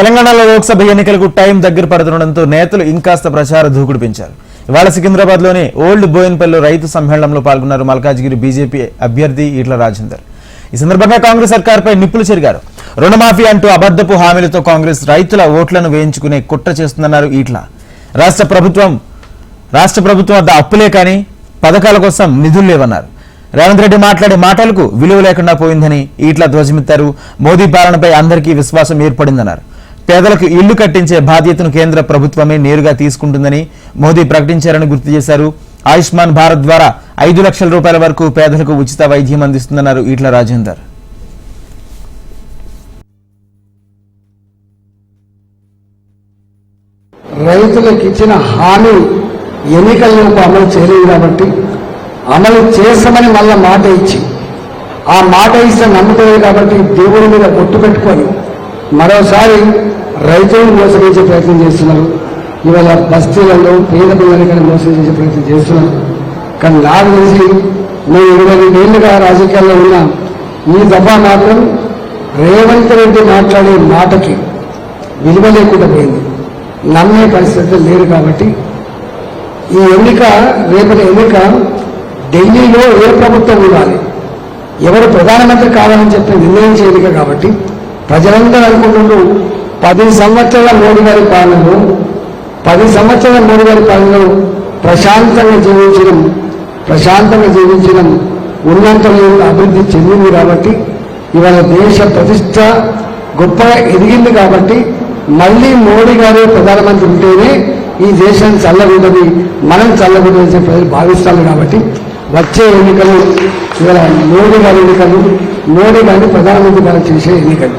తెలంగాణలో లోక్సభ ఎన్నికలకు టైం దగ్గర పడుతుండటంతో నేతలు ఇంకాస్త ప్రచార దూకుడు పెంచారు. ఇవాళ సికింద్రాబాద్ లోని ఓల్డ్ బోయిన్పల్లి రైతు సమ్మేళనంలో పాల్గొన్నారు మల్కాజ్గిరి బీజేపీ అభ్యర్థి ఈట్ల రాజేందర్. ఈ సందర్భంగా కాంగ్రెస్ సర్కార్పై నిప్పులు చెరిగారు. రుణమాఫీ అంటూ అబద్ధపు హామీలతో కాంగ్రెస్ రైతుల ఓట్లను వేయించుకునే కుట్ర చేస్తుందన్నారు ఈట్ల. రాష్ట్ర ప్రభుత్వం వద్ద అప్పులే కానీ పథకాల కోసం నిధులు లేవన్నారు. రేవంత్ రెడ్డి మాట్లాడే మాటలకు విలువ లేకుండా పోయిందని ఈట్ల ధ్వజమెత్తారు. మోదీ పాలనపై అందరికీ విశ్వాసం ఏర్పడిందన్నారు. పేదలకు ఇల్లు కట్టించే బాధ్యతను కేంద్ర ప్రభుత్వమే నేరుగా తీసుకుంటుందని మోదీ ప్రకటించారని గుర్తు చేశారు. ఆయుష్మాన్ భారత్ ద్వారా 5 లక్షల రూపాయల వరకు పేదలకు ఉచిత వైద్యం అందిస్తుందన్నారు ఈట్ల రాజేందర్. రైతులకు ఇచ్చిన హామీ ఎన్నికల్లోపు అమలు చేయలేదు కాబట్టి అమలు చేస్తామని మళ్ళా మాట ఇచ్చి ఆ మాట ఇస్తే నమ్ముతుంది కాబట్టి దేవుడి మీద ఒట్టు పెట్టుకొని మరోసారి రైతులను మోసగించే ప్రయత్నం చేస్తున్నారు. ఇవాళ బస్తీలలో పేద పిల్లలకైనా మోసం చేసే ప్రయత్నం చేస్తున్నారు. కానీ నాకు తెలిసి నేను 22 ఏళ్లుగా రాజకీయాల్లో ఉన్న ఈ దఫా మాత్రం రేవంత్ రెడ్డి మాట్లాడే మాటకి విలువ లేకుండా పోయింది. నమ్మే పరిస్థితులు లేరు కాబట్టి ఈ ఎన్నిక రేపటి ఎన్నిక ఢిల్లీలో ఏ ప్రభుత్వం ఉండాలి, ఎవరు ప్రధానమంత్రి కావాలని చెప్పి నిర్ణయించే ఎన్నిక కాబట్టి ప్రజలందరూ అనుకుంటున్నారు 10 సంవత్సరాల మోడీ గారి పాలనలో 10 సంవత్సరాల మోడీ గారి పాలనలో ప్రశాంతంగా జీవించడం ఉన్నంతలో అభివృద్ధి చెందింది కాబట్టి ఇవాళ దేశ ప్రతిష్ట గొప్పగా ఎదిగింది కాబట్టి మళ్ళీ మోడీ గారు ప్రధానమంత్రి ఉంటేనే ఈ దేశం చల్లగుండదు, మనం చల్లగుండని ప్రజలు భావిస్తారు. కాబట్టి వచ్చే ఎన్నికలు ఇవాళ మోడీ గారి ఎన్నికలు, మోడీ గారిని ప్రధానమంత్రి గారు చేసే ఎన్నికలు.